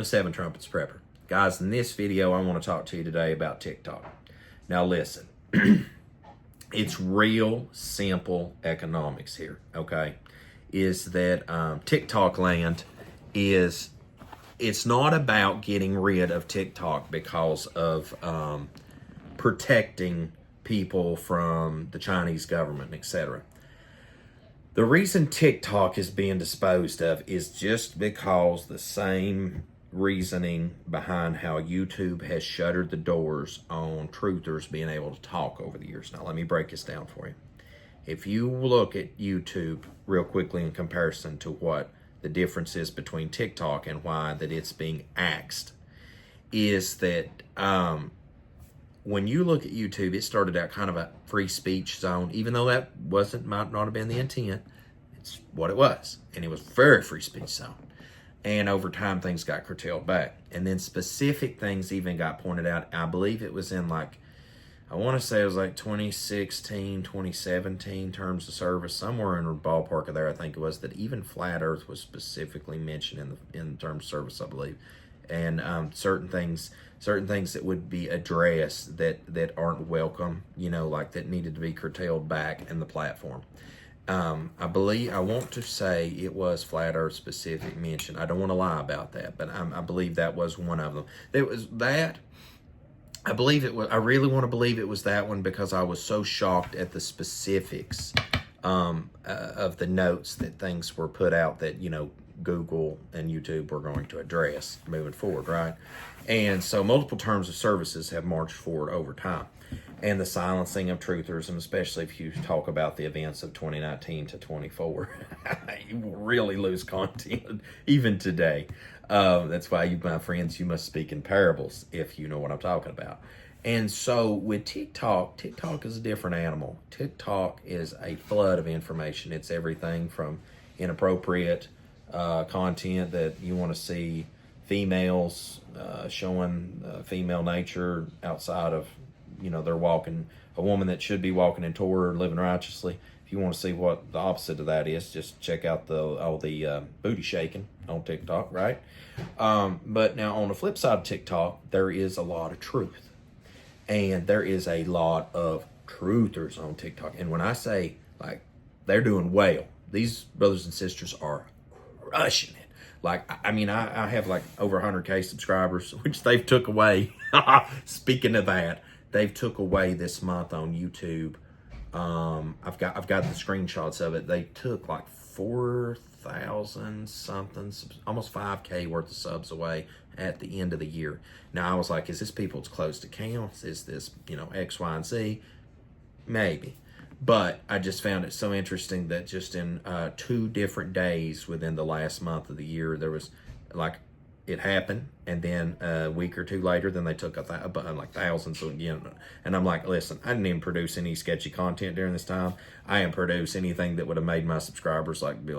the Seven Trumpets Prepper. Guys, in this video, I want to talk to you today about TikTok. Now listen, it's real simple economics here, okay? Is that TikTok land is, it's not about getting rid of TikTok because of protecting people from the Chinese government, etc. The reason TikTok is being disposed of is just because the same reasoning behind how YouTube has shuttered the doors on truthers being able to talk over the years. Now, let me break this down for you. If you look at YouTube real quickly in comparison to what the difference is between TikTok and why that it's being axed, is that when you look at YouTube, it started out kind of a free speech zone, even though that might not have been the intent. It's what it was. And it was very free speech zone. And over time, things got curtailed back. And then specific things even got pointed out. I believe it was in I want to say it was 2016, 2017 terms of service, somewhere in the ballpark of there, I think it was, that even flat earth was specifically mentioned in the terms of service, I believe. And certain things that would be addressed that aren't welcome, that needed to be curtailed back in the platform. I want to say it was flat earth specific mention. I don't want to lie about that, but I believe that was one of them. There was that. I really want to believe it was that one because I was so shocked at the specifics of the notes that things were put out that, Google and YouTube were going to address moving forward, right? And so multiple terms of services have marched forward over time. And the silencing of truthers, and especially if you talk about the events of 2019 to 24, you will really lose content even today. That's why you, my friends, you must speak in parables if you know what I'm talking about. And so with TikTok is a different animal. TikTok is a flood of information. It's everything from inappropriate content that you want to see females showing female nature outside of, they're walking, a woman that should be walking in Torah or living righteously. If you want to see what the opposite of that is, just check out all the booty shaking on TikTok, right? But now on the flip side of TikTok, there is a lot of truth. And there is a lot of truthers on TikTok. And when I say, they're doing well, these brothers and sisters are crushing it. I have over 100K subscribers, which they've took away. Speaking of that, they've took away this month on YouTube. I've got the screenshots of it. They took 4,000 something, almost 5K worth of subs away at the end of the year. Now I was like, is this people's closed accounts? Is this, X, Y, and Z? Maybe. But I just found it so interesting that just in 2 different days within the last month of the year, there was it happened, and then a week or 2 later, then they took thousands again. And I'm like, listen, I didn't even produce any sketchy content during this time. I didn't produce anything that would have made my subscribers be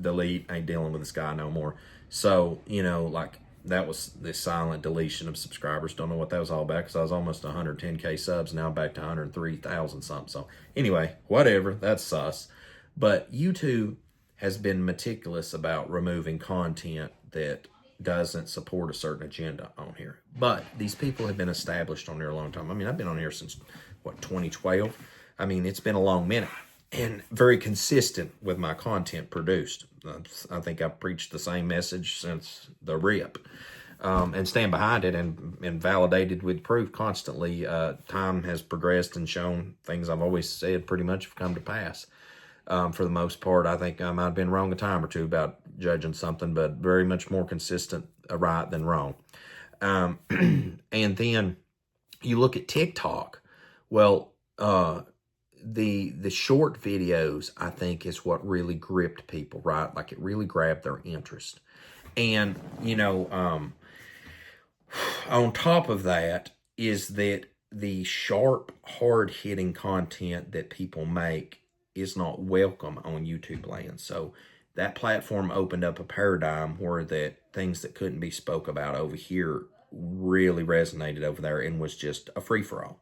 delete, ain't dealing with this guy no more. So, that was the silent deletion of subscribers. Don't know what that was all about because I was almost 110K subs. Now I'm back to 103,000 something. So anyway, whatever, that's sus. But YouTube has been meticulous about removing content that doesn't support a certain agenda on here. But these people have been established on there a long time. I've been on here since, 2012? It's been a long minute. And very consistent with my content produced. I think I've preached the same message since the rip. And stand behind it and validated with proof constantly. Time has progressed and shown things I've always said pretty much have come to pass. For the most part, I think I might have been wrong a time or two about judging something, but very much more consistent right than wrong. And then you look at TikTok. Well, the short videos, I think, is what really gripped people, right? It really grabbed their interest. And, on top of that is that the sharp, hard-hitting content that people make is not welcome on YouTube land. So that platform opened up a paradigm where that things that couldn't be spoke about over here really resonated over there and was just a free-for-all.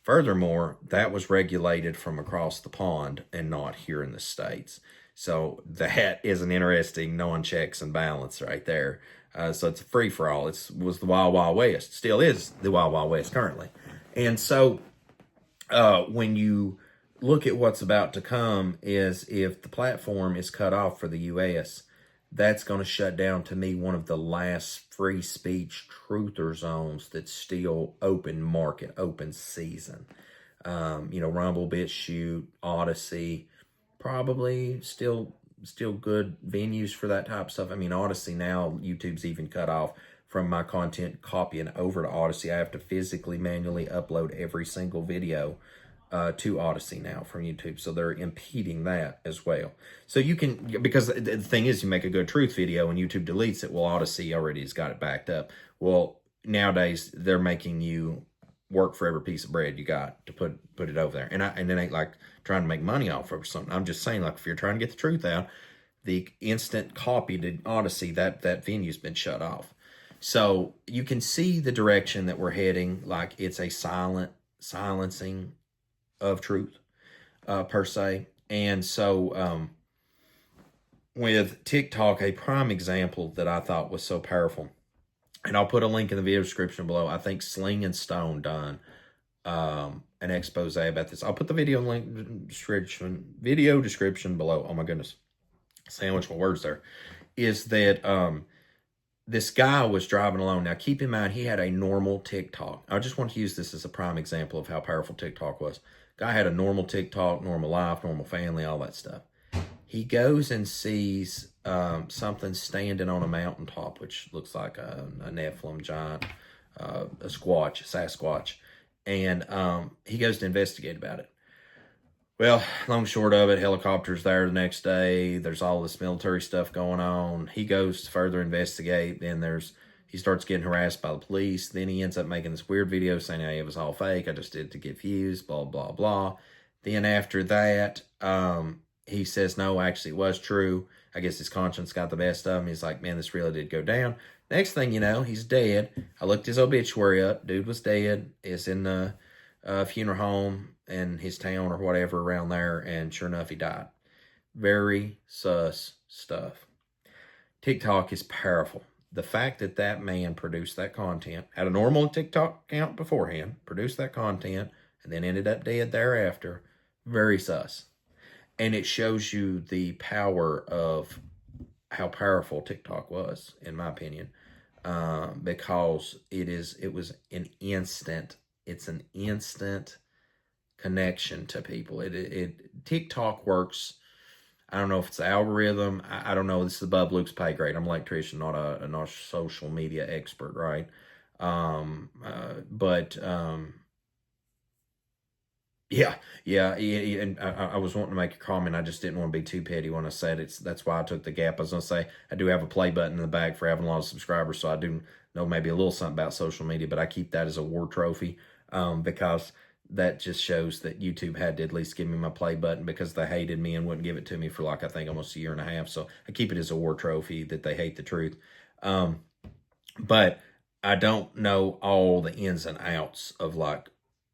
Furthermore, that was regulated from across the pond and not here in the States. So that is an interesting non-checks and balance right there. So it's a free-for-all. It was the Wild Wild West. Still is the Wild Wild West currently. And so when you look at what's about to come is if the platform is cut off for the U.S., that's going to shut down, to me, one of the last free speech truther zones that's still open market, open season. Rumble, BitChute, Odyssey, probably still good venues for that type of stuff. I mean, Odyssey now, YouTube's even cut off from my content copying over to Odyssey. I have to physically, manually upload every single video to Odyssey now from YouTube. So they're impeding that as well. So you can, because the thing is, you make a good truth video and YouTube deletes it. Well, Odyssey already has got it backed up. Well, nowadays they're making you work for every piece of bread you got to put it over there. And it ain't like trying to make money off of something. I'm just saying, like, if you're trying to get the truth out, the instant copy to Odyssey, that venue's been shut off. So you can see the direction that we're heading. Like, it's a silencing of truth, per se. And so with TikTok, a prime example that I thought was so powerful, and I'll put a link in the video description below. I think Sling and Stone done an expose about this. I'll put the video description below. Oh my goodness, sandwich my words there. Is that this guy was driving along. Now, keep in mind, he had a normal TikTok. I just want to use this as a prime example of how powerful TikTok was. Guy had a normal TikTok, normal life, normal family, all that stuff. He goes and sees something standing on a mountaintop, which looks like a Nephilim giant, a Sasquatch. And he goes to investigate about it. Well, long short of it, helicopters there the next day. There's all this military stuff going on. He goes to further investigate. Then he starts getting harassed by the police. Then he ends up making this weird video saying, hey, it was all fake. I just did it to get views, blah, blah, blah. Then after that, he says, no, actually, it was true. I guess his conscience got the best of him. He's like, man, this really did go down. Next thing you know, he's dead. I looked his obituary up. Dude was dead. Is in the funeral home in his town or whatever around there, and sure enough, he died. Very sus stuff. TikTok is powerful. The fact that that man produced that content, had a normal TikTok account beforehand, produced that content, and then ended up dead thereafter, very sus. And it shows you the power of how powerful TikTok was, in my opinion, because it's an instant connection to people. TikTok works. I don't know if it's the algorithm. I don't know. This is above Luke's pay grade. I'm an electrician, not a social media expert, right? Yeah. And I was wanting to make a comment. I just didn't want to be too petty when I said it. That's why I took the gap. I was going to say, I do have a play button in the back for having a lot of subscribers, so I do know maybe a little something about social media, but I keep that as a war trophy because that just shows that YouTube had to at least give me my play button because they hated me and wouldn't give it to me for like, I think almost a year and a half. So I keep it as a war trophy that they hate the truth. But I don't know all the ins and outs of like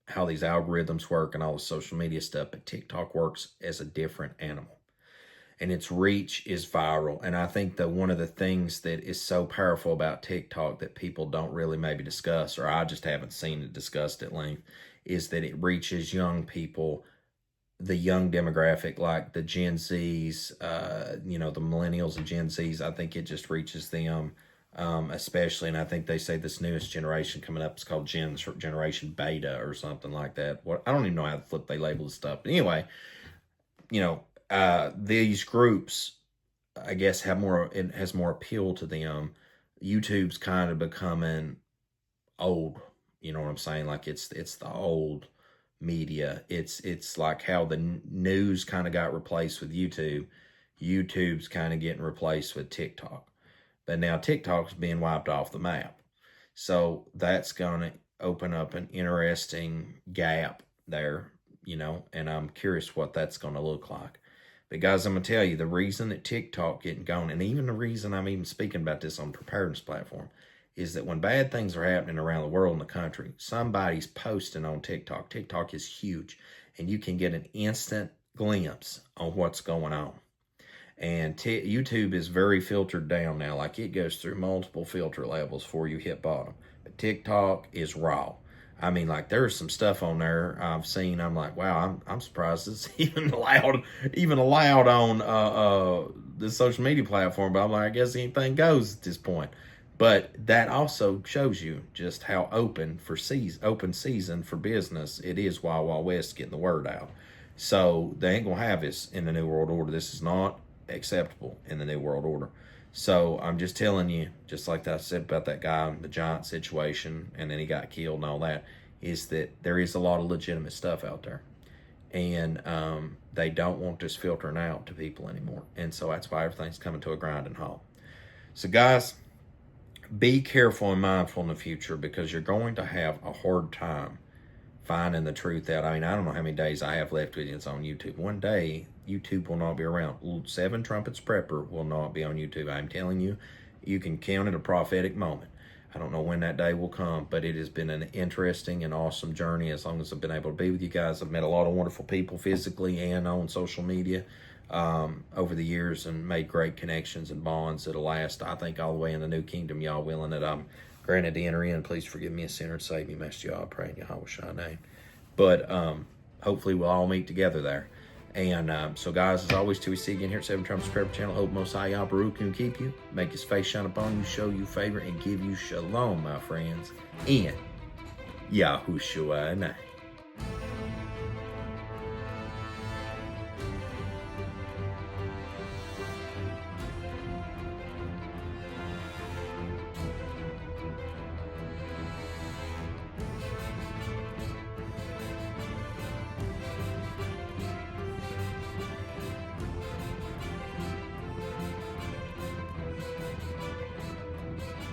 how these algorithms work and all the social media stuff, but TikTok works as a different animal. And its reach is viral. And I think that one of the things that is so powerful about TikTok that people don't really maybe discuss, or I just haven't seen it discussed at length, is that it reaches young people, the young demographic, like the Gen Zs, the millennials and Gen Zs. I think it just reaches them especially. And I think they say this newest generation coming up is called Generation Beta or something like that. I don't even know how the flip they label this stuff. But anyway, these groups, I guess, it has more appeal to them. YouTube's kind of becoming old. You know what I'm saying? Like it's the old media. It's like how the news kind of got replaced with YouTube. YouTube's kind of getting replaced with TikTok. But now TikTok's being wiped off the map. So that's going to open up an interesting gap there, and I'm curious what that's going to look like. But guys, I'm going to tell you, the reason that TikTok getting gone, and even the reason I'm even speaking about this on preparedness platform, is that when bad things are happening around the world and the country, somebody's posting on TikTok. TikTok is huge, and you can get an instant glimpse on what's going on. And YouTube is very filtered down now. Like, it goes through multiple filter levels before you hit bottom. But TikTok is raw. I mean, like, there's some stuff on there I've seen. I'm like, wow, I'm surprised it's even allowed on this social media platform. But I'm like, I guess anything goes at this point. But that also shows you just how open season for business it is. Wild Wild West getting the word out. So they ain't gonna have this in the New World Order. This is not acceptable in the New World Order. So I'm just telling you, just like I said about that guy, the giant situation, and then he got killed and all that, is that there is a lot of legitimate stuff out there. And they don't want this filtering out to people anymore. And so that's why everything's coming to a grinding halt. So guys, be careful and mindful in the future, because you're going to have a hard time finding the truth out. I mean, I don't know how many days I have left with it's on YouTube. One day, YouTube will not be around. 7 Trumpets Prepper will not be on YouTube. I'm telling you, you can count it a prophetic moment. I don't know when that day will come, but it has been an interesting and awesome journey as long as I've been able to be with you guys. I've met a lot of wonderful people physically and on social media over the years, and made great connections and bonds that'll last, I think, all the way in the new kingdom, y'all willing that I'm granted to enter in. Please forgive me a sinner and save me, Master y'all, pray in Yahweh's name. But hopefully we'll all meet together there. And so guys, as always, till we see you again here at 7 Trumpets Prayer Channel, hope Most High Yah Baruch can keep you, make his face shine upon you, show you favor, and give you shalom, my friends, in Yahushua name.